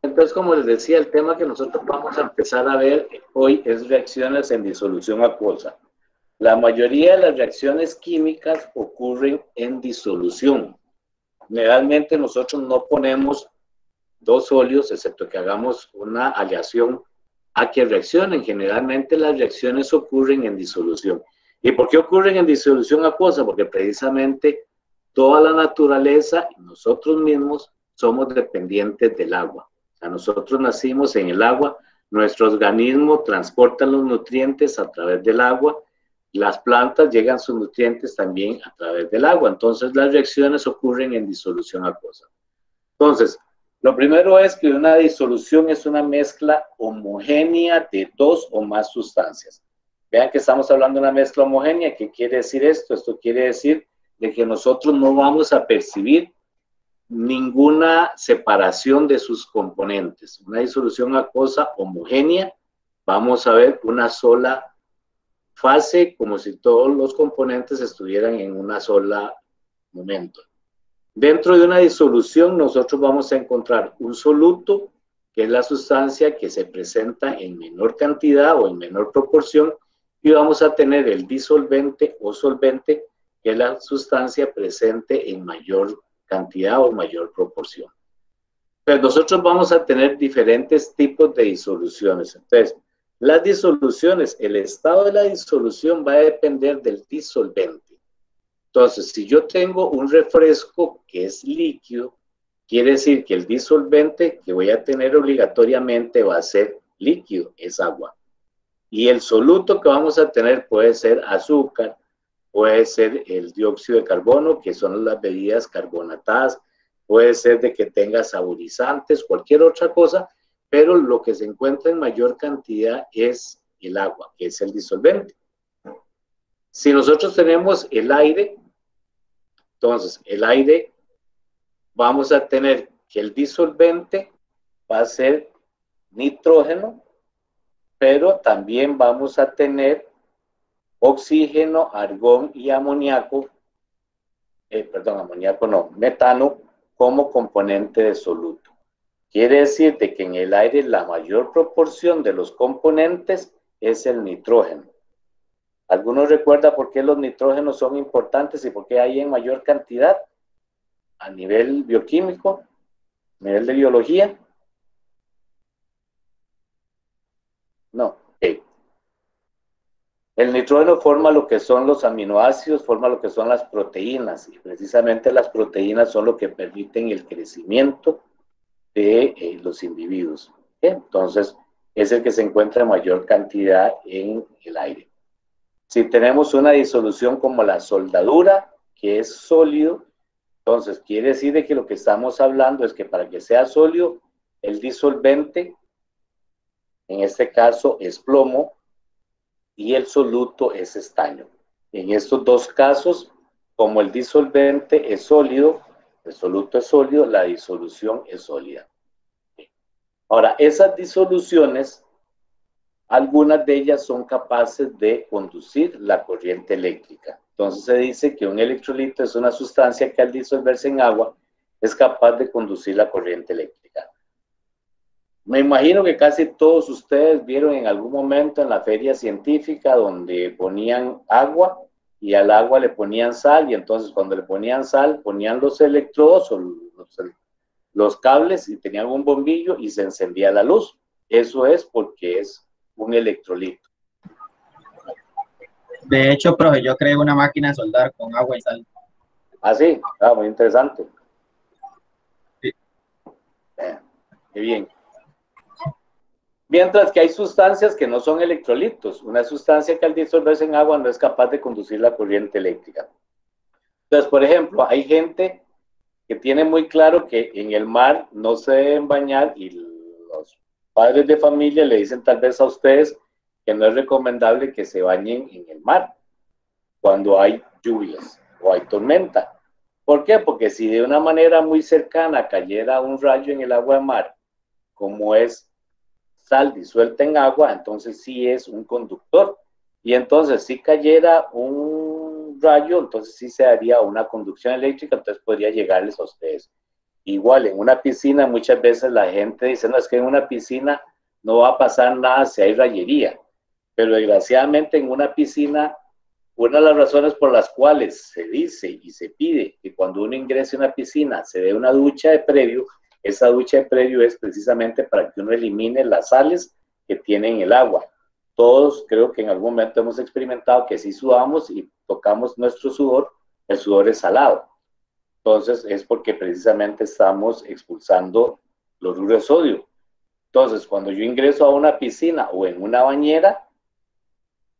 Entonces, como les decía, el tema que nosotros vamos a empezar a ver hoy es reacciones en disolución acuosa. La mayoría de las reacciones químicas ocurren en disolución. Generalmente nosotros no ponemos dos óleos, excepto que hagamos una aleación a que reaccionen. Generalmente las reacciones ocurren en disolución. ¿Y por qué ocurren en disolución acuosa? Porque precisamente toda la naturaleza y nosotros mismos somos dependientes del agua. O sea, nosotros nacimos en el agua, nuestro organismo transporta los nutrientes a través del agua, las plantas llegan sus nutrientes también a través del agua. Entonces las reacciones ocurren en disolución acuosa. Entonces, lo primero es que una disolución es una mezcla homogénea de dos o más sustancias. Vean que estamos hablando de una mezcla homogénea. ¿Qué quiere decir esto? Esto quiere decir de que nosotros no vamos a percibir ninguna separación de sus componentes. Una disolución acuosa homogénea, vamos a ver una sola fase, como si todos los componentes estuvieran en una sola momento. Dentro de una disolución nosotros vamos a encontrar un soluto, que es la sustancia que se presenta en menor cantidad o en menor proporción, y vamos a tener el disolvente o solvente, que es la sustancia presente en mayor cantidad o mayor proporción. Pero nosotros vamos a tener diferentes tipos de disoluciones. Entonces, las disoluciones, el estado de la disolución va a depender del disolvente. Entonces, si yo tengo un refresco que es líquido, quiere decir que el disolvente que voy a tener obligatoriamente va a ser líquido, es agua. Y el soluto que vamos a tener puede ser azúcar, puede ser el dióxido de carbono, que son las bebidas carbonatadas, puede ser de que tenga saborizantes, cualquier otra cosa, pero lo que se encuentra en mayor cantidad es el agua, que es el disolvente. Si nosotros tenemos el aire, entonces el aire vamos a tener que el disolvente va a ser nitrógeno, pero también vamos a tener oxígeno, argón y amoníaco, metano como componente de soluto. Quiere decir de que en el aire la mayor proporción de los componentes es el nitrógeno. ¿Algunos recuerdan por qué los nitrógenos son importantes y por qué hay en mayor cantidad? A nivel bioquímico, a nivel de biología. No. Okay. El nitrógeno forma lo que son los aminoácidos, forma lo que son las proteínas, y precisamente las proteínas son lo que permiten el crecimiento de los individuos. Entonces, es el que se encuentra en mayor cantidad en el aire. Si tenemos una disolución como la soldadura, que es sólido, entonces quiere decir de que lo que estamos hablando es que para que sea sólido, el disolvente, en este caso es plomo, y el soluto es estaño. En estos dos casos, como el disolvente es sólido, el soluto es sólido, la disolución es sólida. Ahora, esas disoluciones, algunas de ellas son capaces de conducir la corriente eléctrica. Entonces se dice que un electrolito es una sustancia que al disolverse en agua es capaz de conducir la corriente eléctrica. Me imagino que casi todos ustedes vieron en algún momento en la feria científica donde ponían agua y al agua le ponían sal, y entonces cuando le ponían sal ponían los electrodos o los cables y tenían un bombillo y se encendía la luz. Eso es porque es un electrolito. De hecho, profe, yo creé una máquina de soldar con agua y sal. Ah, sí, muy interesante. Sí. Qué bien. Mientras que hay sustancias que no son electrolitos. Una sustancia que al disolverse en agua no es capaz de conducir la corriente eléctrica. Entonces, por ejemplo, hay gente que tiene muy claro que en el mar no se deben bañar, y los padres de familia le dicen tal vez a ustedes que no es recomendable que se bañen en el mar cuando hay lluvias o hay tormenta. ¿Por qué? Porque si de una manera muy cercana cayera un rayo en el agua de mar, como es sal disuelta en agua, entonces sí es un conductor. Y entonces si cayera un rayo, entonces sí se daría una conducción eléctrica, entonces podría llegarles a ustedes. Igual, en una piscina muchas veces la gente dice, no, es que en una piscina no va a pasar nada si hay rayería. Pero desgraciadamente en una piscina, una de las razones por las cuales se dice y se pide que cuando uno ingrese a una piscina se dé una ducha de previo, esa ducha de previo es precisamente para que uno elimine las sales que tiene en el agua. Todos creo que en algún momento hemos experimentado que si sudamos y tocamos nuestro sudor, el sudor es salado. Entonces es porque precisamente estamos expulsando cloruro de sodio. Entonces, cuando yo ingreso a una piscina o en una bañera,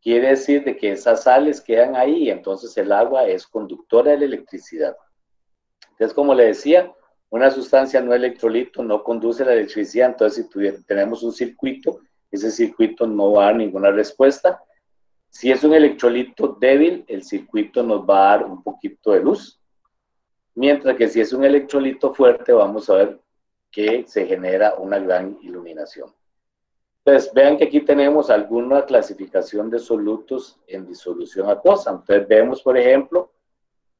quiere decir de que esas sales quedan ahí y entonces el agua es conductora de la electricidad. Entonces, como le decía, una sustancia no electrolito no conduce la electricidad, entonces si tenemos un circuito, ese circuito no va a dar ninguna respuesta. Si es un electrolito débil, el circuito nos va a dar un poquito de luz, mientras que si es un electrolito fuerte, vamos a ver que se genera una gran iluminación. Entonces, vean que aquí tenemos alguna clasificación de solutos en disolución acuosa. Entonces, vemos, por ejemplo,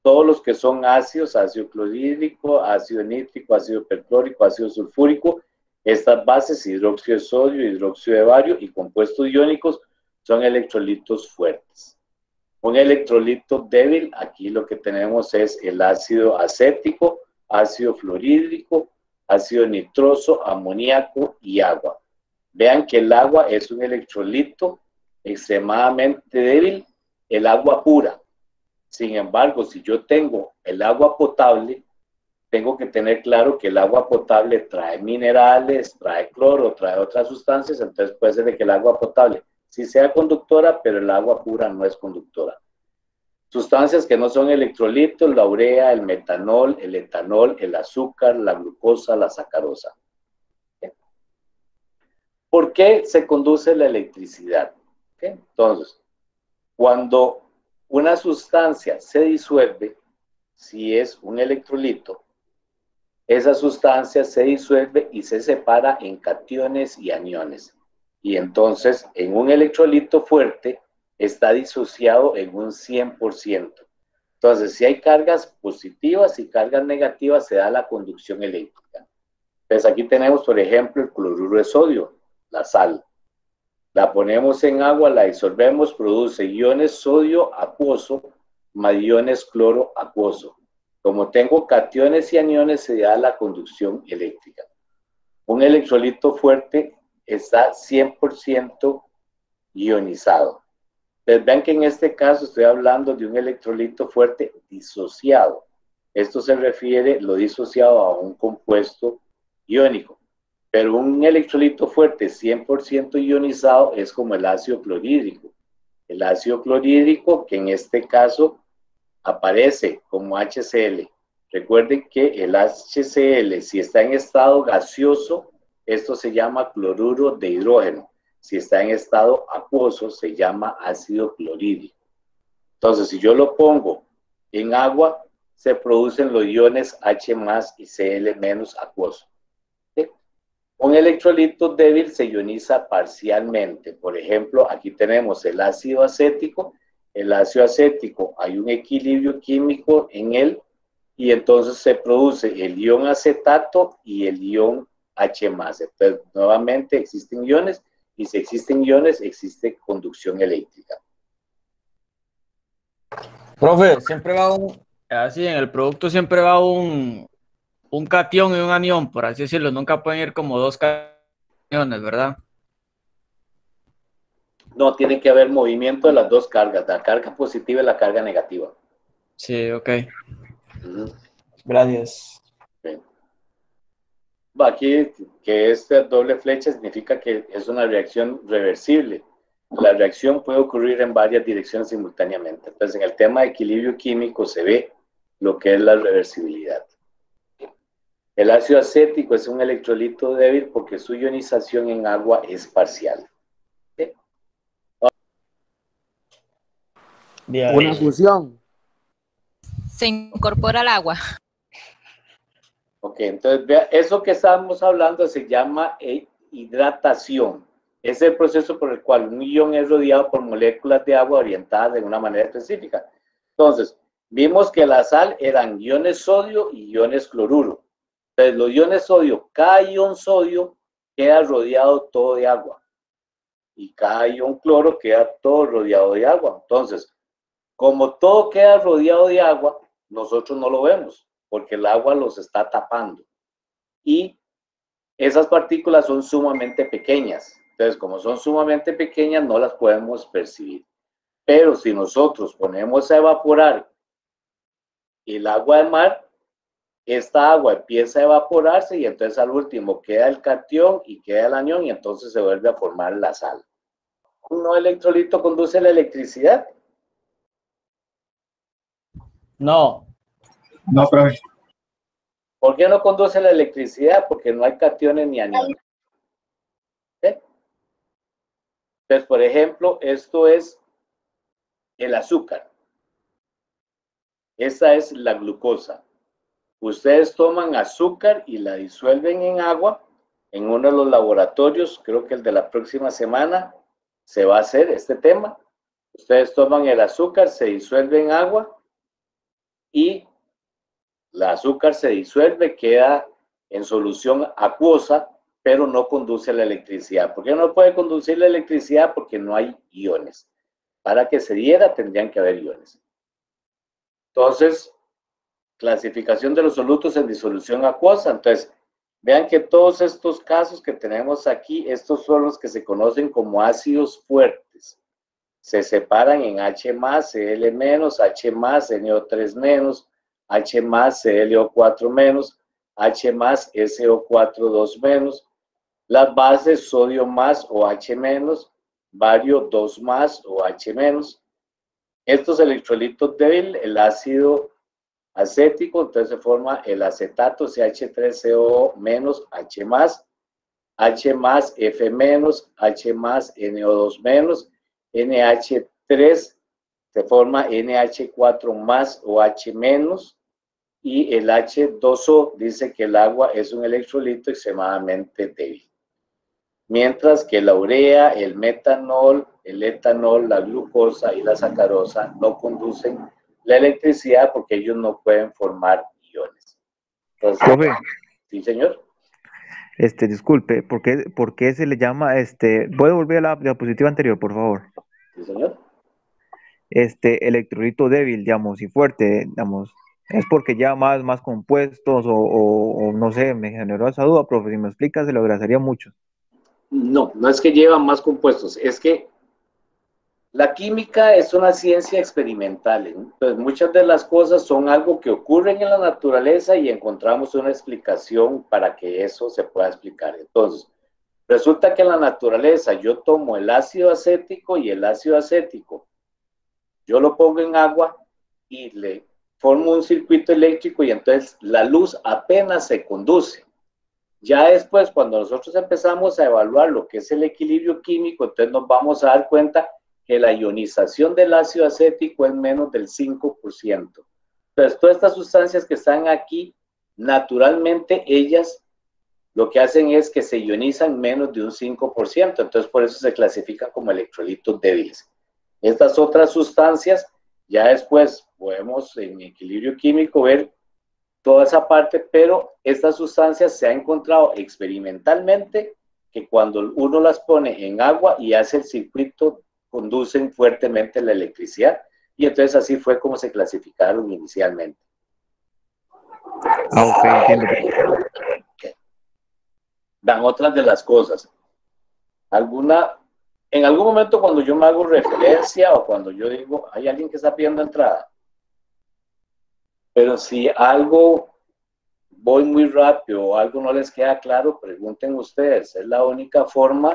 todos los que son ácidos, ácido clorhídrico, ácido nítrico, ácido perclórico, ácido sulfúrico. Estas bases, hidróxido de sodio, hidróxido de bario y compuestos iónicos, son electrolitos fuertes. Un electrolito débil, aquí lo que tenemos es el ácido acético, ácido fluorhídrico, ácido nitroso, amoníaco y agua. Vean que el agua es un electrolito extremadamente débil, el agua pura. Sin embargo, si yo tengo el agua potable, tengo que tener claro que el agua potable trae minerales, trae cloro, trae otras sustancias, entonces puede ser de que el agua potable sí sea conductora, pero el agua pura no es conductora. Sustancias que no son electrolitos, la urea, el metanol, el etanol, el azúcar, la glucosa, la sacarosa. ¿Por qué se conduce la electricidad? Entonces, cuando una sustancia se disuelve, si es un electrolito, esa sustancia se disuelve y se separa en cationes y aniones. Y entonces, en un electrolito fuerte, está disociado en un 100%. Entonces, si hay cargas positivas y cargas negativas, se da la conducción eléctrica. Entonces, aquí tenemos, por ejemplo, el cloruro de sodio, la sal. La ponemos en agua, la disolvemos, produce iones sodio acuoso más iones cloro acuoso. Como tengo cationes y aniones, se da la conducción eléctrica. Un electrolito fuerte está 100% ionizado. Entonces, vean que en este caso estoy hablando de un electrolito fuerte disociado. Esto se refiere, lo disociado, a un compuesto iónico. Pero un electrolito fuerte 100% ionizado es como el ácido clorhídrico. El ácido clorhídrico, que en este caso aparece como HCl. Recuerden que el HCl, si está en estado gaseoso, esto se llama cloruro de hidrógeno. Si está en estado acuoso, se llama ácido clorhídrico. Entonces, si yo lo pongo en agua, se producen los iones H+ y Cl- acuoso. ¿Sí? Un electrolito débil se ioniza parcialmente. Por ejemplo, aquí tenemos el ácido acético. El ácido acético, hay un equilibrio químico en él y entonces se produce el ion acetato y el ion H+. Entonces, nuevamente existen iones y si existen iones, existe conducción eléctrica. Profe, siempre va así en el producto siempre va un catión y un anión, por así decirlo. Nunca pueden ir como dos cationes, ¿verdad? No, tiene que haber movimiento de las dos cargas, la carga positiva y la carga negativa. Sí, ok. Gracias. Okay. Aquí, que esta doble flecha significa que es una reacción reversible. La reacción puede ocurrir en varias direcciones simultáneamente. Entonces, en el tema de equilibrio químico se ve lo que es la reversibilidad. El ácido acético es un electrolito débil porque su ionización en agua es parcial. ¿Sí? Una fusión. Se incorpora al agua. Ok, entonces vea, eso que estábamos hablando se llama hidratación. Es el proceso por el cual un ion es rodeado por moléculas de agua orientadas de una manera específica. Entonces, vimos que la sal eran iones sodio y iones cloruro. Entonces, los iones sodio, cada ion sodio queda rodeado todo de agua. Y cada ion cloro queda todo rodeado de agua. Entonces, como todo queda rodeado de agua, nosotros no lo vemos, porque el agua los está tapando. Y esas partículas son sumamente pequeñas. Entonces, como son sumamente pequeñas, no las podemos percibir. Pero si nosotros ponemos a evaporar el agua del mar, esta agua empieza a evaporarse y entonces al último queda el catión y queda el anión y entonces se vuelve a formar la sal. ¿Un no electrolito conduce la electricidad? No. No, profe. ¿Por qué no conduce la electricidad? Porque no hay cationes ni aniones. ¿Sí? Entonces, por ejemplo, esto es el azúcar. Esta es la glucosa. Ustedes toman azúcar y la disuelven en agua. En uno de los laboratorios, creo que el de la próxima semana, se va a hacer este tema. Ustedes toman el azúcar, se disuelve en agua y el azúcar se disuelve, queda en solución acuosa, pero no conduce la electricidad. ¿Por qué no puede conducir la electricidad? Porque no hay iones. Para que se diera, tendrían que haber iones. Entonces, clasificación de los solutos en disolución acuosa. Entonces, vean que todos estos casos que tenemos aquí, estos son los que se conocen como ácidos fuertes. Se separan en H+, Cl-, H+, NO3-, H+, ClO4-, H+, SO4-2-. Las bases sodio más o H-, bario 2 más o H-. Estos electrolitos débiles, el ácido acético, entonces se forma el acetato CH3COO menos H+, H+, F-, H+, NO2 menos, NH3 se forma NH4 más o H menos, y el H2O dice que el agua es un electrolito extremadamente débil. Mientras que la urea, el metanol, el etanol, la glucosa y la sacarosa no conducen la electricidad porque ellos no pueden formar iones. Entonces, Profe, sí, señor. Disculpe, ¿por qué se le llama, voy a volver a la diapositiva anterior, por favor? Sí, señor. Electrolito débil, digamos, y fuerte, digamos, ¿es porque ya más compuestos o no sé, me generó esa duda, profe? Si me explica, se lo agradecería mucho. No, no es que llevan más compuestos, es que la química es una ciencia experimental. Entonces, muchas de las cosas son algo que ocurren en la naturaleza y encontramos una explicación para que eso se pueda explicar. Entonces, resulta que en la naturaleza yo tomo el ácido acético y el ácido acético, yo lo pongo en agua y le formo un circuito eléctrico y entonces la luz apenas se conduce. Ya después, cuando nosotros empezamos a evaluar lo que es el equilibrio químico, entonces nos vamos a dar cuenta que la ionización del ácido acético es menos del 5%. Entonces, todas estas sustancias que están aquí, naturalmente ellas lo que hacen es que se ionizan menos de un 5%, entonces por eso se clasifican como electrolitos débiles. Estas otras sustancias, ya después podemos en equilibrio químico ver toda esa parte, pero estas sustancias se ha encontrado experimentalmente que cuando uno las pone en agua y hace el circuito, conducen fuertemente la electricidad, y entonces así fue como se clasificaron inicialmente. Ok, entiendo. Dan otras de las cosas. En algún momento cuando yo me hago referencia o cuando yo digo, hay alguien que está pidiendo entrada, pero si algo voy muy rápido o algo no les queda claro, pregunten ustedes. Es la única forma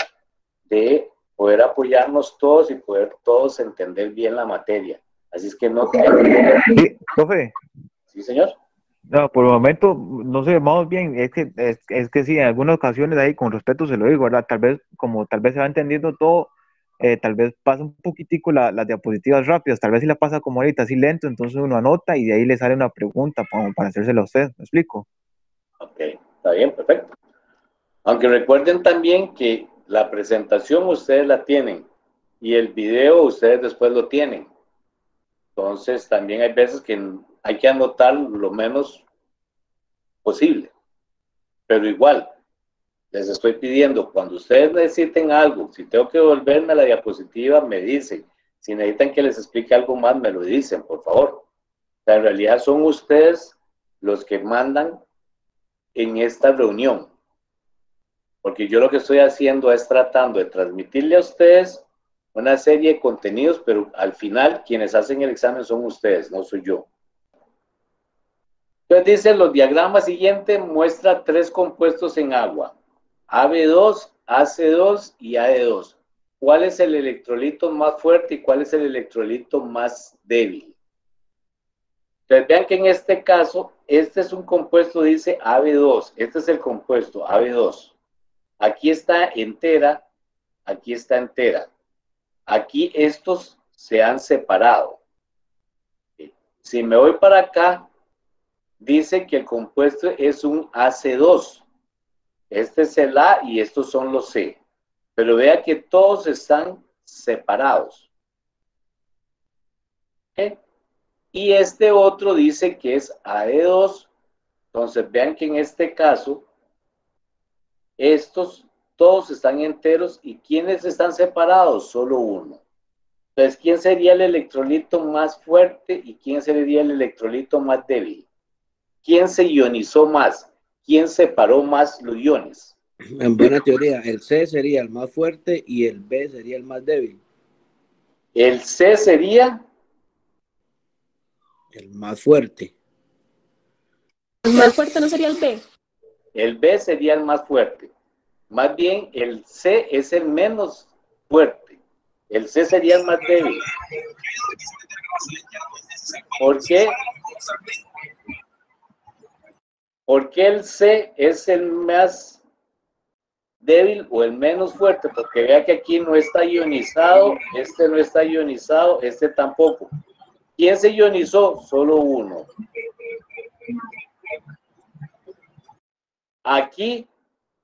de poder apoyarnos todos y poder todos entender bien la materia. Así es que no... Sí, profe. Sí, señor. No, por el momento, no sé, vamos bien, es que sí, en algunas ocasiones ahí, con respeto se lo digo, ¿verdad? Tal vez se va entendiendo todo, tal vez pasa un poquitico las diapositivas rápidas, tal vez si la pasa como ahorita, así lento, entonces uno anota y de ahí le sale una pregunta para hacérsela a usted, ¿me explico? Ok, está bien, perfecto. Aunque recuerden también que la presentación ustedes la tienen y el video ustedes después lo tienen. Entonces también hay veces que hay que anotar lo menos posible. Pero igual, les estoy pidiendo, cuando ustedes necesiten algo, si tengo que volverme a la diapositiva, me dicen. Si necesitan que les explique algo más, me lo dicen, por favor. O sea, en realidad son ustedes los que mandan en esta reunión. Porque yo lo que estoy haciendo es tratando de transmitirle a ustedes una serie de contenidos, pero al final quienes hacen el examen son ustedes, no soy yo. Entonces dice, los diagramas siguientes muestra 3 compuestos en agua, AB2, AC2 y AD2. ¿Cuál es el electrolito más fuerte y cuál es el electrolito más débil? Entonces vean que en este caso, este es un compuesto, dice AB2, este es el compuesto AB2. Aquí está entera, aquí está entera. Aquí estos se han separado. Si me voy para acá, dice que el compuesto es un AC2. Este es el A y estos son los C. Pero vea que todos están separados. ¿Okay? Y este otro dice que es AD2. Entonces vean que en este caso, estos todos están enteros. ¿Y quiénes están separados? Solo uno. Entonces, ¿quién sería el electrolito más fuerte y quién sería el electrolito más débil? ¿Quién se ionizó más? ¿Quién separó más los iones? En buena teoría, el C sería el más fuerte y el B sería el más débil. El C sería el más fuerte. El más fuerte no sería el B. El B sería el más fuerte. Más bien, el C es el menos fuerte. El C sería el más débil. ¿Por qué? Porque el C es el más débil o el menos fuerte, porque vea que aquí no está ionizado, este no está ionizado, este tampoco. ¿Quién se ionizó? Solo uno. Aquí,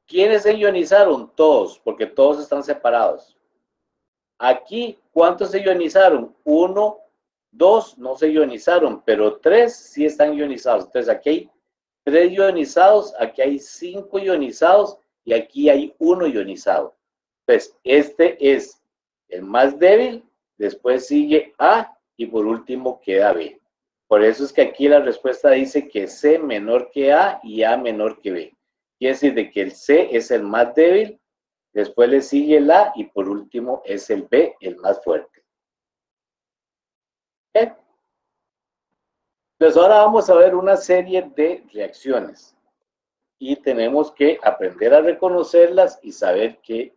¿quiénes se ionizaron? Todos, porque todos están separados. Aquí, ¿cuántos se ionizaron? 1, 2 no se ionizaron, pero 3 sí están ionizados. Entonces aquí hay 3 ionizados, aquí hay 5 ionizados y aquí hay 1 ionizado. Entonces, este es el más débil, después sigue A y por último queda B. Por eso es que aquí la respuesta dice que C menor que A y A menor que B. Quiere decir de que el C es el más débil, después le sigue el A y por último es el B, el más fuerte. ¿Okay? Entonces ahora vamos a ver una serie de reacciones y tenemos que aprender a reconocerlas y saber qué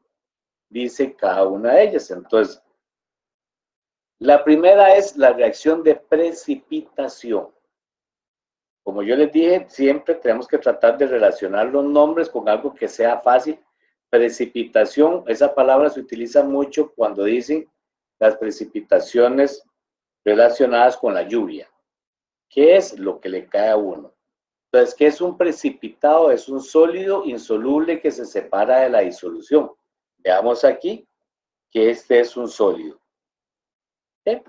dice cada una de ellas. Entonces, la primera es la reacción de precipitación. Como yo les dije, siempre tenemos que tratar de relacionar los nombres con algo que sea fácil. Precipitación, esa palabra se utiliza mucho cuando dicen las precipitaciones relacionadas con la lluvia. ¿Qué es lo que le cae a uno? Entonces, ¿qué es un precipitado? Es un sólido insoluble que se separa de la disolución. Veamos aquí que este es un sólido. ¿Sí?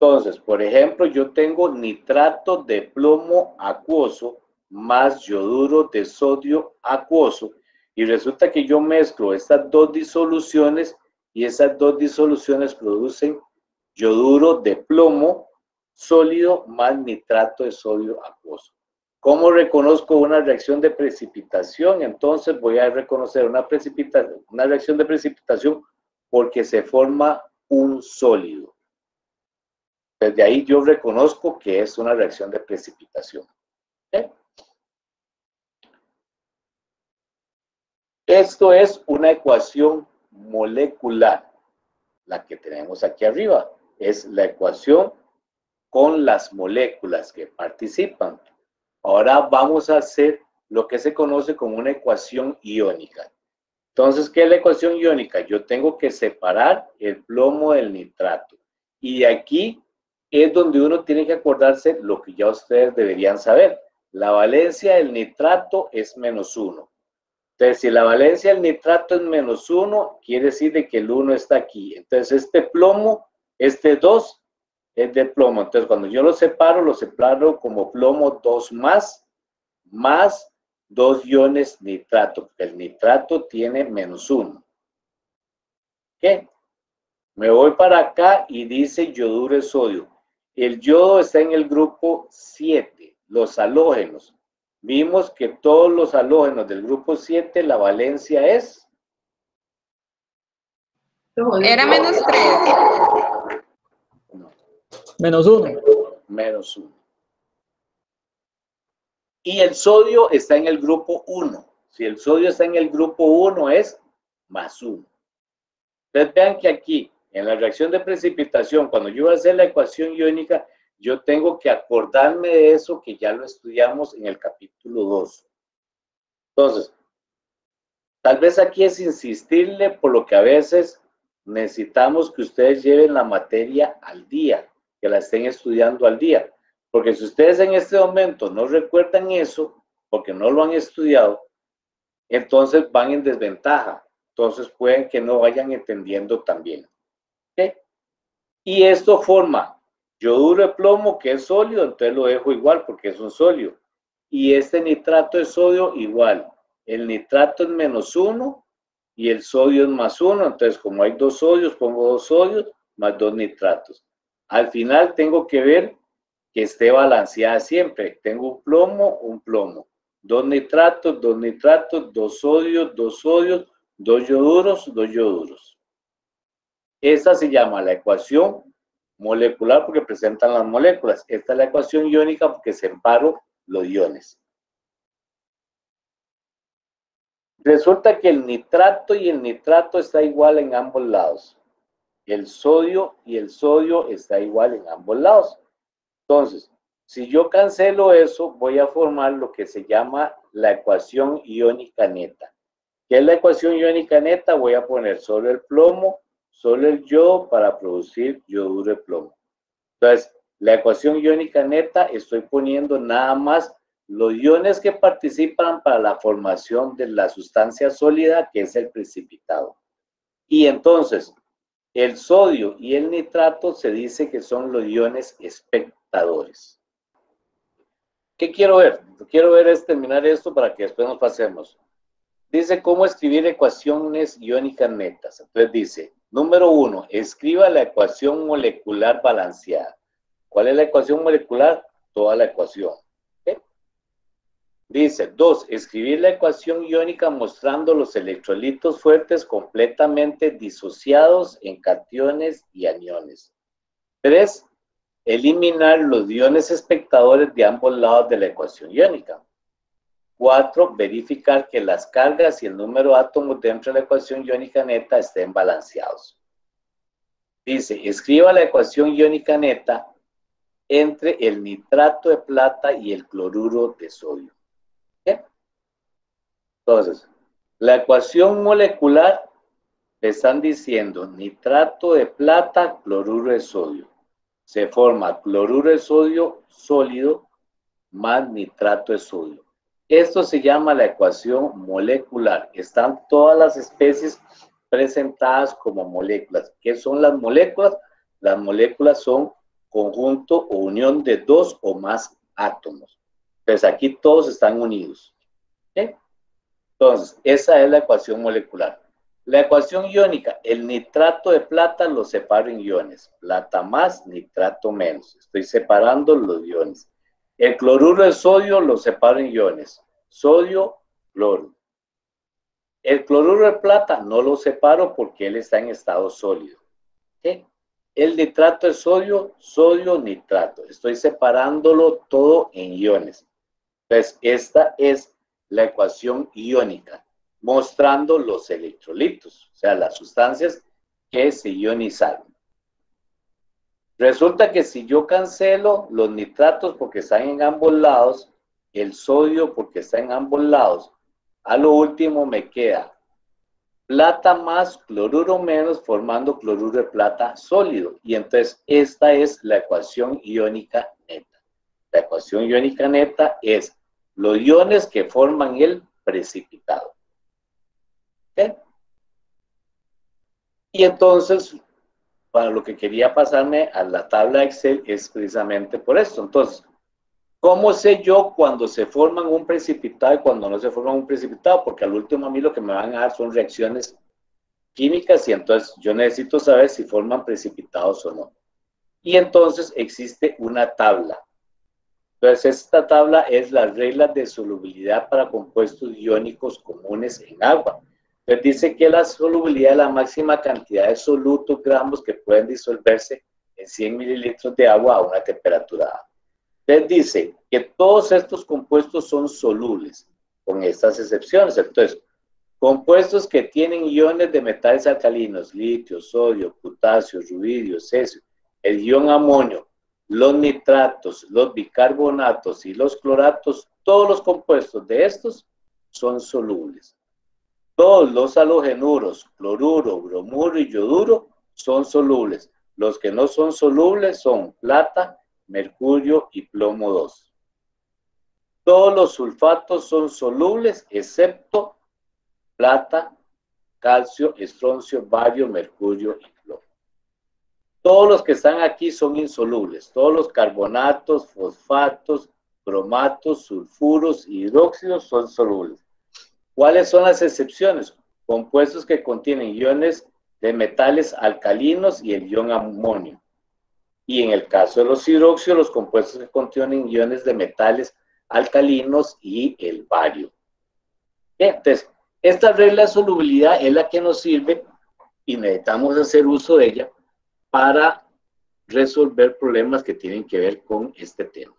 Entonces, por ejemplo, yo tengo nitrato de plomo acuoso más yoduro de sodio acuoso y resulta que yo mezclo estas dos disoluciones y esas dos disoluciones producen yoduro de plomo sólido más nitrato de sodio acuoso. ¿Cómo reconozco una reacción de precipitación? Entonces voy a reconocer una reacción de precipitación porque se forma un sólido. Desde ahí yo reconozco que es una reacción de precipitación. ¿Okay? Esto es una ecuación molecular. La que tenemos aquí arriba es la ecuación con las moléculas que participan. Ahora vamos a hacer lo que se conoce como una ecuación iónica. Entonces, ¿qué es la ecuación iónica? Yo tengo que separar el plomo del nitrato. Y de aquí es donde uno tiene que acordarse lo que ya ustedes deberían saber. La valencia del nitrato es -1. Entonces, si la valencia del nitrato es -1, quiere decir de que el 1 está aquí. Entonces, este plomo, este 2, es de plomo. Entonces, cuando yo lo separo como plomo 2 más 2 iones nitrato, porque el nitrato tiene -1. ¿Qué? Me voy para acá y dice yoduro de sodio. El yodo está en el grupo 7, los halógenos. Vimos que todos los halógenos del grupo 7, la valencia es... Era -3. No, -1. -1. Y el sodio está en el grupo 1. Si el sodio está en el grupo 1 es +1. Ustedes vean que aquí, en la reacción de precipitación, cuando yo voy a hacer la ecuación iónica, yo tengo que acordarme de eso que ya lo estudiamos en el capítulo 2. Entonces, tal vez aquí es insistirle por lo que a veces necesitamos que ustedes lleven la materia al día, que la estén estudiando al día. Porque si ustedes en este momento no recuerdan eso, porque no lo han estudiado, entonces van en desventaja. Entonces pueden que no vayan entendiendo también. ¿Okay? Y esto forma yoduro de plomo, que es sólido, entonces lo dejo igual porque es un sólido. Y este nitrato de sodio igual. El nitrato es -1 y el sodio es +1. Entonces, como hay 2 sodios, pongo 2 sodios más 2 nitratos. Al final tengo que ver que esté balanceada siempre. Tengo un plomo, 2 nitratos, 2 nitratos, 2 sodios, 2 sodios, 2 yoduros, 2 yoduros. Esta se llama la ecuación molecular porque presentan las moléculas. Esta es la ecuación iónica porque separo los iones. Resulta que el nitrato y el nitrato está igual en ambos lados. El sodio y el sodio está igual en ambos lados. Entonces, si yo cancelo eso, voy a formar lo que se llama la ecuación iónica neta. ¿Qué es la ecuación iónica neta? Voy a poner solo el plomo, solo el yodo para producir yoduro de plomo. Entonces, la ecuación iónica neta, estoy poniendo nada más los iones que participan para la formación de la sustancia sólida, que es el precipitado. Y entonces, el sodio y el nitrato se dice que son los iones espectadores. ¿Qué quiero ver? Lo que quiero ver es terminar esto para que después nos pasemos. Dice cómo escribir ecuaciones iónicas netas. Entonces dice, número 1, escriba la ecuación molecular balanceada. ¿Cuál es la ecuación molecular? Toda la ecuación. ¿Okay? Dice, 2, escribir la ecuación iónica mostrando los electrolitos fuertes completamente disociados en cationes y aniones. 3, eliminar los iones espectadores de ambos lados de la ecuación iónica. 4, verificar que las cargas y el número de átomos dentro de la ecuación iónica neta estén balanceados. Dice, escriba la ecuación iónica neta entre el nitrato de plata y el cloruro de sodio. ¿Bien? Entonces, la ecuación molecular le están diciendo nitrato de plata, cloruro de sodio. Se forma cloruro de sodio sólido más nitrato de sodio. Esto se llama la ecuación molecular. Están todas las especies presentadas como moléculas. ¿Qué son las moléculas? Las moléculas son conjunto o unión de 2 o más átomos. Entonces aquí todos están unidos. ¿Sí? Entonces, esa es la ecuación molecular. La ecuación iónica, el nitrato de plata lo separo en iones. Plata más, nitrato menos. Estoy separando los iones. El cloruro de sodio lo separo en iones. Sodio, cloro. El cloruro de plata no lo separo porque él está en estado sólido. ¿Sí? El nitrato de sodio, sodio, nitrato. Estoy separándolo todo en iones. Entonces, esta es la ecuación iónica, mostrando los electrolitos, o sea, las sustancias que se ionizaron. Resulta que si yo cancelo los nitratos porque están en ambos lados, el sodio porque está en ambos lados, a lo último me queda plata más, cloruro menos, formando cloruro de plata sólido. Y entonces esta es la ecuación iónica neta. La ecuación iónica neta es los iones que forman el precipitado. ¿Okay? Y entonces, para lo que quería pasarme a la tabla Excel es precisamente por esto. Entonces, ¿Cómo sé yo cuando se forman un precipitado y cuando no se forman un precipitado? Porque al último a mí lo que me van a dar son reacciones químicas y entonces yo necesito saber si forman precipitados o no. Y entonces existe una tabla. Entonces esta tabla es las reglas de solubilidad para compuestos iónicos comunes en agua. Entonces dice que la solubilidad es la máxima cantidad de solutos gramos que pueden disolverse en 100 mililitros de agua a una temperatura A. Entonces dice que todos estos compuestos son solubles, con estas excepciones. Entonces, compuestos que tienen iones de metales alcalinos, litio, sodio, potasio, rubidio, cesio, el ion amonio, los nitratos, los bicarbonatos y los cloratos, todos los compuestos de estos son solubles. Todos los halogenuros, cloruro, bromuro y yoduro son solubles. Los que no son solubles son plata, mercurio y plomo 2. Todos los sulfatos son solubles excepto plata, calcio, estroncio, bario, mercurio y plomo. Todos los que están aquí son insolubles. Todos los carbonatos, fosfatos, bromatos, sulfuros y hidróxidos son solubles. ¿Cuáles son las excepciones? Compuestos que contienen iones de metales alcalinos y el ion amonio. Y en el caso de los hidróxidos, los compuestos que contienen iones de metales alcalinos y el bario. Entonces, esta regla de solubilidad es la que nos sirve y necesitamos hacer uso de ella para resolver problemas que tienen que ver con este tema.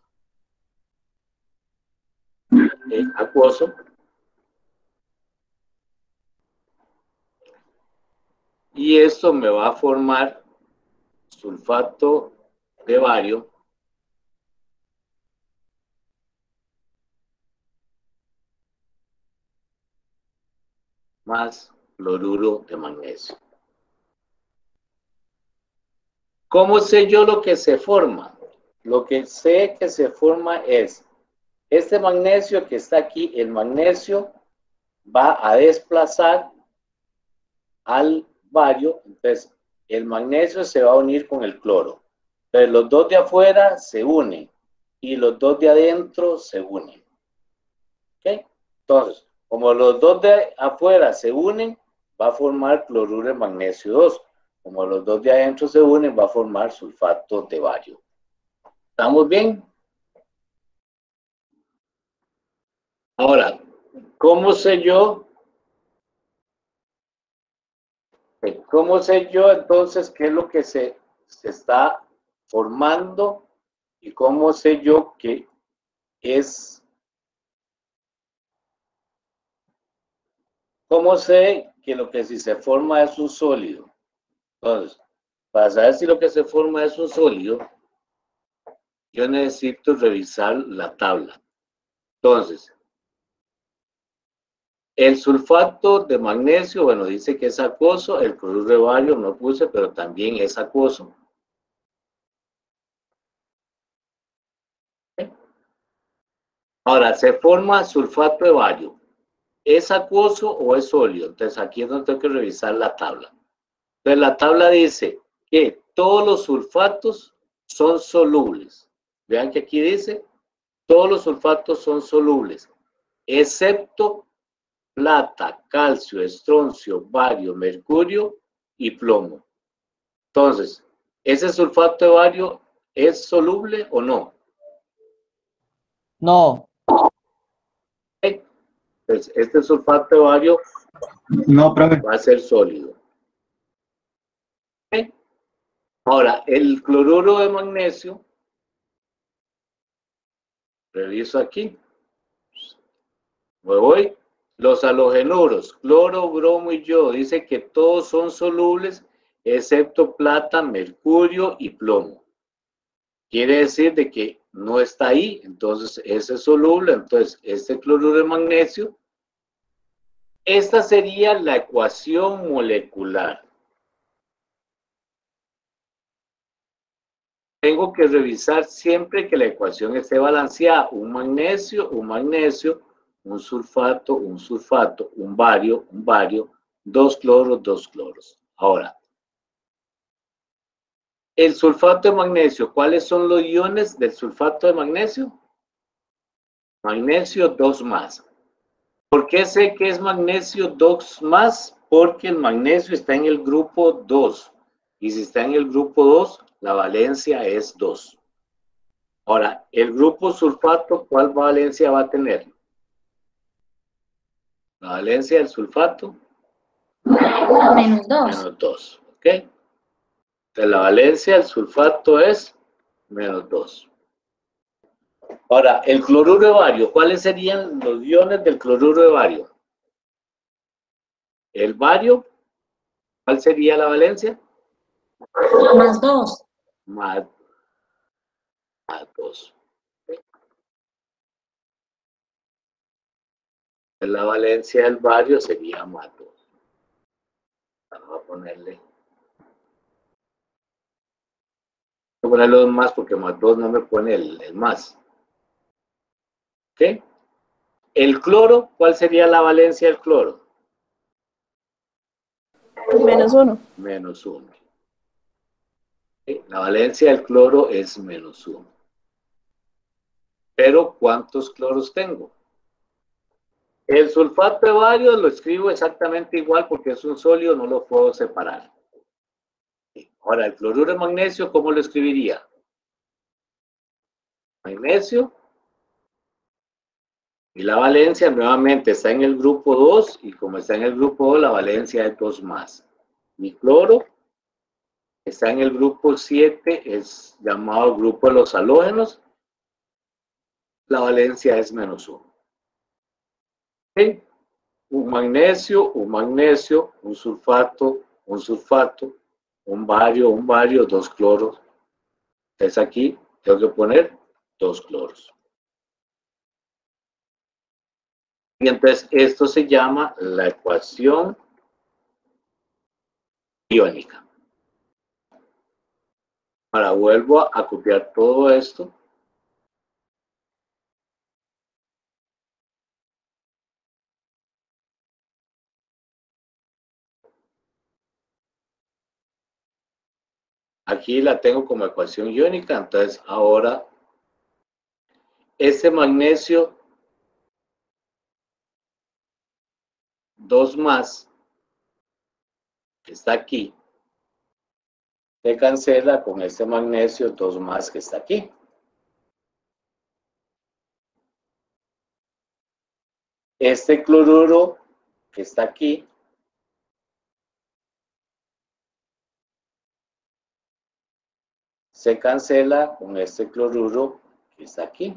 Acuoso. Y esto me va a formar sulfato de bario más cloruro de magnesio. ¿Cómo sé yo lo que se forma? Lo que sé que se forma es este magnesio que está aquí. El magnesio va a desplazar al bario, entonces el magnesio se va a unir con el cloro. Entonces los dos de afuera se unen y los dos de adentro se unen. ¿Ok? Entonces, como los dos de afuera se unen, va a formar cloruro de magnesio 2. Como los dos de adentro se unen, va a formar sulfato de bario. ¿Estamos bien? Ahora, ¿cómo sé yo? ¿Cómo sé yo entonces qué es lo que se está formando? ¿Y cómo sé yo que es? ¿Cómo sé que lo que sí se forma es un sólido? Entonces, para saber si lo que se forma es un sólido, yo necesito revisar la tabla. Entonces, el sulfato de magnesio, bueno, dice que es acuoso. El cloruro de bario no puse, pero también es acuoso. Ahora, se forma sulfato de bario. ¿Es acuoso o es sólido? Entonces, aquí es donde tengo que revisar la tabla. Entonces, la tabla dice que todos los sulfatos son solubles. Vean que aquí dice, todos los sulfatos son solubles, excepto plata, calcio, estroncio, bario, mercurio y plomo. Entonces, ¿ese sulfato de bario es soluble o no? No. Entonces, este sulfato de bario no, profe, va a ser sólido. Ahora, el cloruro de magnesio, reviso aquí, me voy. Los halogenuros, cloro, bromo y yodo, dice que todos son solubles excepto plata, mercurio y plomo. Quiere decir de que no está ahí, entonces ese es soluble. Entonces este cloruro de magnesio, esta sería la ecuación molecular. Tengo que revisar siempre que la ecuación esté balanceada. Un magnesio, un sulfato, un bario, dos cloros. Ahora, el sulfato de magnesio, ¿cuáles son los iones del sulfato de magnesio? Magnesio 2 más. ¿Por qué sé que es magnesio 2 más? Porque el magnesio está en el grupo 2. Y si está en el grupo 2, la valencia es 2. Ahora, el grupo sulfato, ¿cuál valencia va a tener? La valencia del sulfato. Menos 2. Menos 2. ¿Ok? Entonces, la valencia del sulfato es menos 2. Ahora, el cloruro de bario, ¿cuáles serían los iones del cloruro de bario? El bario, ¿cuál sería la valencia? Más 2. Más 2. La valencia del bario sería más 2. Vamos a ponerle. Voy a ponerle 2 más porque más 2 no me pone el más. ¿Ok? El cloro, ¿cuál sería la valencia del cloro? Menos 1. Menos 1. ¿Okay? La valencia del cloro es menos 1. Pero, ¿cuántos cloros tengo? El sulfato de bario lo escribo exactamente igual porque es un sólido, no lo puedo separar. Ahora, el cloruro de magnesio, ¿cómo lo escribiría? Magnesio. Y la valencia nuevamente está en el grupo 2 y como está en el grupo 2, la valencia es 2 más. Mi cloro está en el grupo 7, es llamado grupo de los halógenos. La valencia es menos 1. ¿Okay? Un magnesio, un sulfato, un bario, 2 cloros. Entonces aquí tengo que poner 2 cloros. Y entonces esto se llama la ecuación iónica. Ahora vuelvo a copiar todo esto. Aquí la tengo como ecuación iónica, entonces ahora ese magnesio 2 más que está aquí se cancela con este magnesio 2 más que está aquí. Este cloruro que está aquí se cancela con este cloruro que está aquí.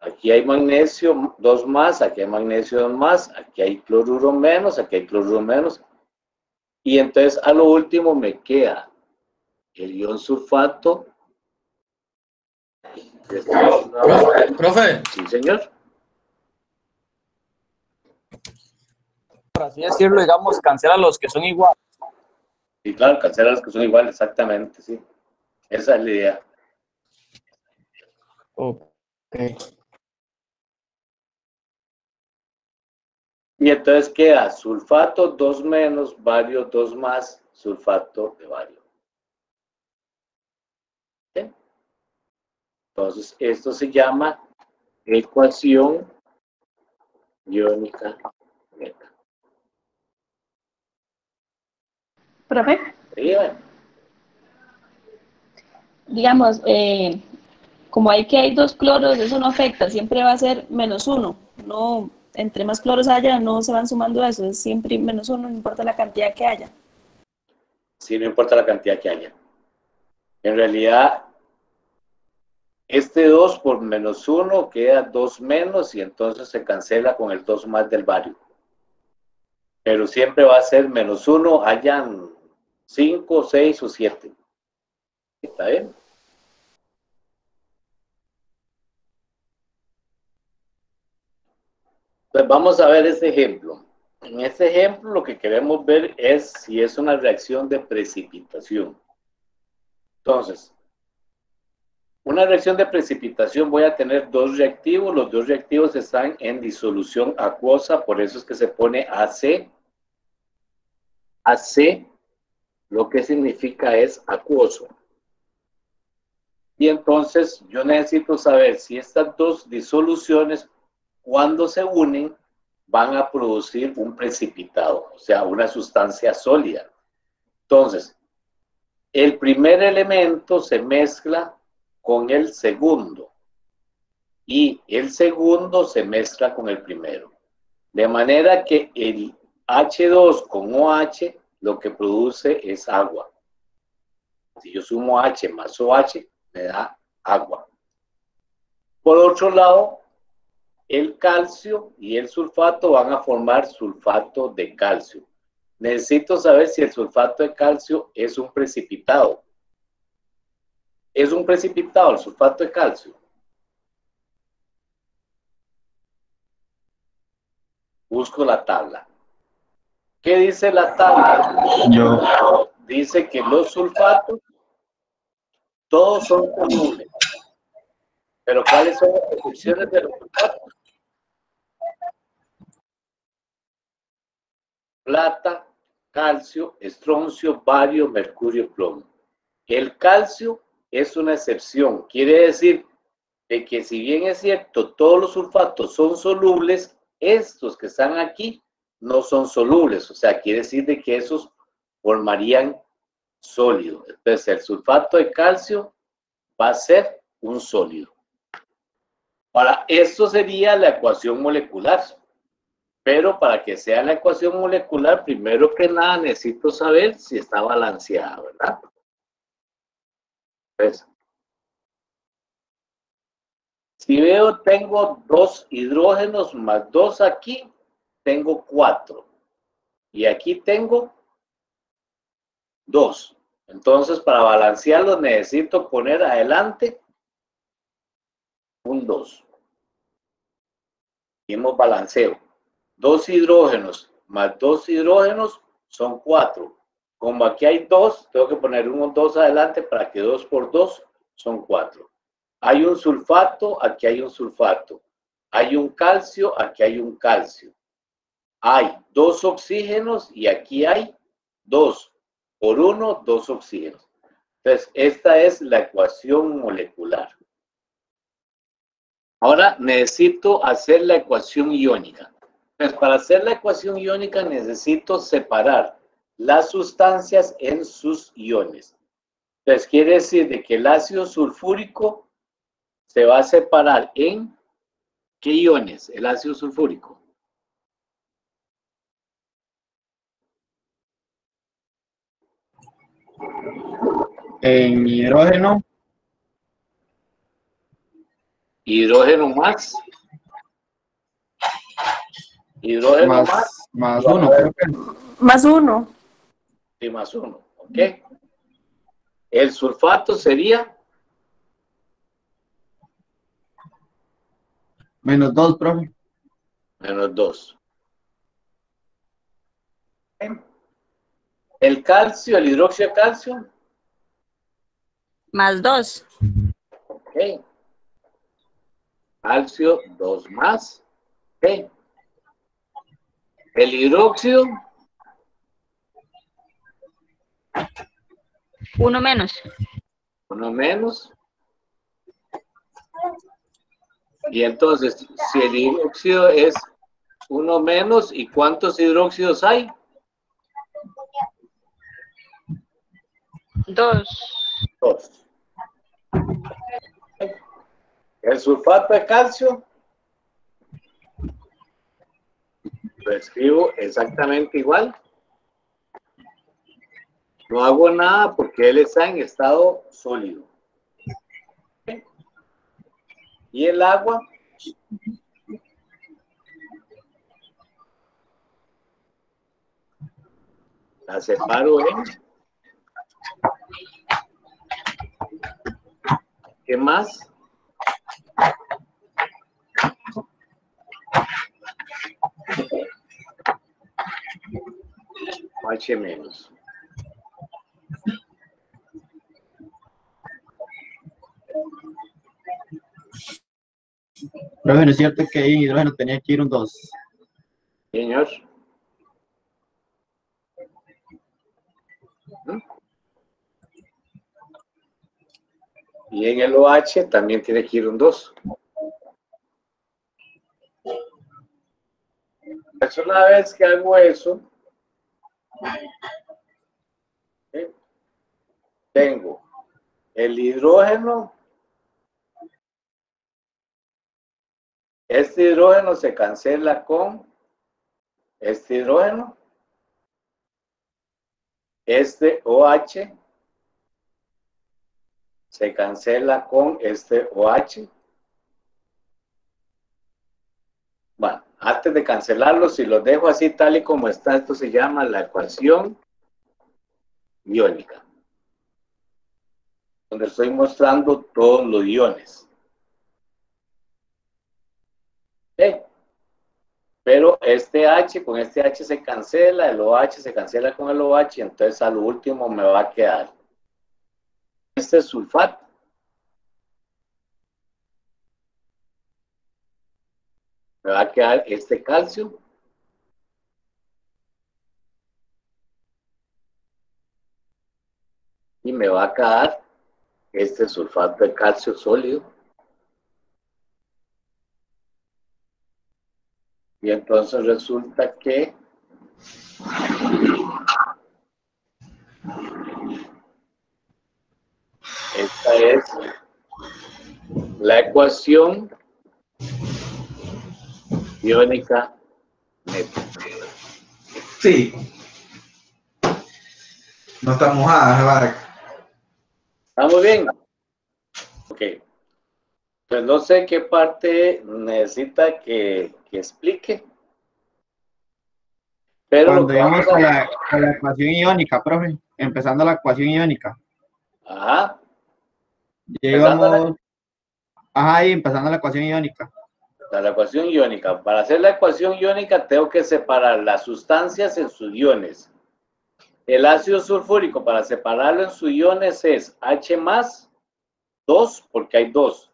Aquí hay magnesio 2 más, aquí hay magnesio 2 más, aquí hay cloruro menos, aquí hay cloruro menos. Y entonces a lo último me queda el ion sulfato. Profe. Sí, señor. Por así decirlo, digamos, cancela los que son iguales. Sí, claro, cancela los que son iguales, exactamente, sí. Esa es la idea. Ok. Y entonces queda sulfato 2 menos, bario 2 más, sulfato de bario. ¿Sí? Entonces, esto se llama ecuación iónica neta. Profe, Sí, bueno. digamos, como hay 2 cloros, eso no afecta, siempre va a ser menos 1. No, entre más cloros haya, no se van sumando eso, es siempre menos 1, no importa la cantidad que haya. Sí, no importa la cantidad que haya. En realidad, este 2 por menos 1 queda 2 menos y entonces se cancela con el 2 más del bario. Pero siempre va a ser menos 1, hayan 5, 6 o 7. ¿Está bien? Pues vamos a ver este ejemplo. En este ejemplo lo que queremos ver es si es una reacción de precipitación. Entonces, una reacción de precipitación voy a tener 2 reactivos. Los 2 reactivos están en disolución acuosa, por eso es que se pone AC. AC lo que significa es acuoso. Y entonces yo necesito saber si estas dos disoluciones, cuando se unen, van a producir un precipitado, o sea, una sustancia sólida. Entonces, el primer elemento se mezcla con el segundo y el segundo se mezcla con el primero. De manera que el H2 con OH lo que produce es agua. Si yo sumo H más OH, me da agua. Por otro lado, el calcio y el sulfato van a formar sulfato de calcio. Necesito saber si el sulfato de calcio es un precipitado. ¿Es un precipitado el sulfato de calcio? Busco la tabla. ¿Qué dice la tabla? Dice que los sulfatos todos son solubles. Pero ¿cuáles son las excepciones de los sulfatos? Plata, calcio, estroncio, bario, mercurio, plomo. El calcio es una excepción. Quiere decir de que si bien es cierto, todos los sulfatos son solubles, estos que están aquí no son solubles. O sea, quiere decir de que esos formarían sólido. Entonces, el sulfato de calcio va a ser un sólido. Ahora, esto sería la ecuación molecular. Pero para que sea la ecuación molecular, primero que nada necesito saber si está balanceada, ¿verdad? Entonces, si veo, tengo 2 hidrógenos más 2 aquí, tengo 4. Y aquí tengo 2. Entonces, para balancearlo, necesito poner adelante un 2. Hicimos balanceo. 2 hidrógenos más 2 hidrógenos son 4. Como aquí hay 2, tengo que poner unos 2 adelante para que 2 por 2 son 4. Hay un sulfato, aquí hay un sulfato. Hay un calcio, aquí hay un calcio. Hay 2 oxígenos y aquí hay 2 por 1, 2 oxígenos. Entonces, esta es la ecuación molecular. Ahora necesito hacer la ecuación iónica. Pues para hacer la ecuación iónica necesito separar las sustancias en sus iones. Entonces quiere decir de que el ácido sulfúrico se va a separar en ¿qué iones? El ácido sulfúrico. En hidrógeno. Hidrógeno más. Hidrógeno Más uno, creo que. Más 1. Sí, más 1. ¿Ok? El sulfato sería Menos 2, profe. menos 2. El calcio, el hidróxido de calcio. Más 2. Ok. Calcio, 2 más. Ok. El hidróxido. 1 menos. 1 menos. Y entonces, si el hidróxido es 1 menos, ¿y cuántos hidróxidos hay? 2. 2. El sulfato de calcio lo escribo exactamente igual. No hago nada porque él está en estado sólido. Y el agua la separo en ¿qué más? H menos. Profe, ¿no es cierto que ahí en hidrógeno tenía que ir un 2? Señor. Y en el OH también tiene que ir un 2. Pues una vez que hago eso, tengo el hidrógeno. Este hidrógeno se cancela con este hidrógeno. Este OH se cancela con este OH. Bueno, antes de cancelarlo, si los dejo así tal y como está, esto se llama la ecuación iónica, donde estoy mostrando todos los iones. ¿Okay? Pero este H con este H se cancela, el OH se cancela con el OH, entonces a lo último me va a quedar este sulfato. Me va a quedar este calcio. Y me va a quedar este sulfato de calcio sólido. Y entonces resulta que esta es la ecuación iónica neta. Sí. No está mojada, ¿Estamos bien? Ok. Pues no sé qué parte necesita que explique. Pero cuando íbamos a la ecuación iónica, profe, empezando la ecuación iónica. Ajá. Ya íbamos, ajá, y empezando la ecuación iónica. La ecuación iónica. Para hacer la ecuación iónica tengo que separar las sustancias en sus iones. El ácido sulfúrico, para separarlo en sus iones, es H más 2, porque hay 2,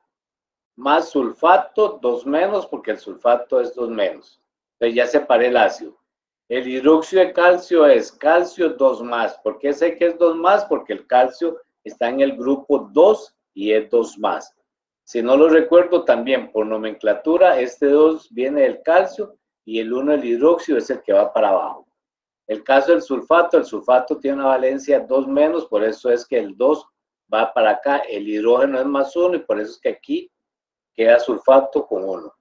más sulfato 2 menos, porque el sulfato es 2 menos. Entonces ya separé el ácido. El hidróxido de calcio es calcio 2 más. ¿Por qué sé que es 2 más? Porque el calcio está en el grupo 2 y es 2 más. Si no lo recuerdo también, por nomenclatura, este 2 viene del calcio y el 1 el hidróxido es el que va para abajo. El caso del sulfato, el sulfato tiene una valencia 2 menos, por eso es que el 2 va para acá, el hidrógeno es más 1 y por eso es que aquí queda sulfato con 1.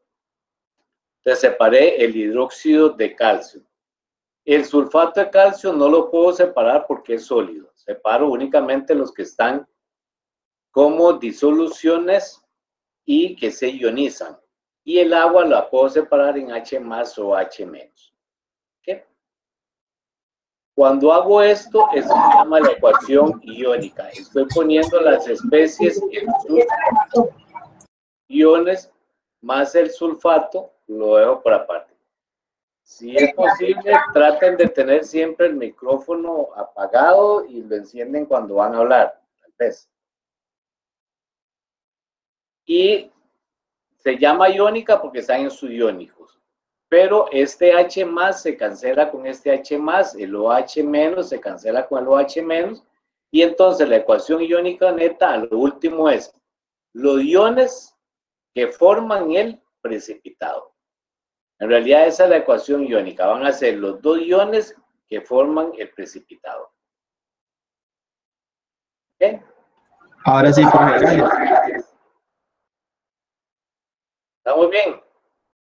Entonces separé el hidróxido de calcio. El sulfato de calcio no lo puedo separar porque es sólido. Separo únicamente los que están como disoluciones y que se ionizan. Y el agua la puedo separar en H más o H menos. ¿Okay? Cuando hago esto, eso se llama la ecuación iónica. Estoy poniendo las especies en sus iones más el sulfato, lo dejo por aparte. Si es posible, traten de tener siempre el micrófono apagado y lo encienden cuando van a hablar, tal vez. Y se llama iónica porque están en sus iónicos. Pero este H más se cancela con este H más, el OH menos se cancela con el OH menos, y entonces la ecuación iónica neta, lo último es los iones que forman el precipitado. En realidad esa es la ecuación iónica, van a ser los dos iones que forman el precipitado. ¿Okay? Ahora sí, profe. ¿Estamos bien?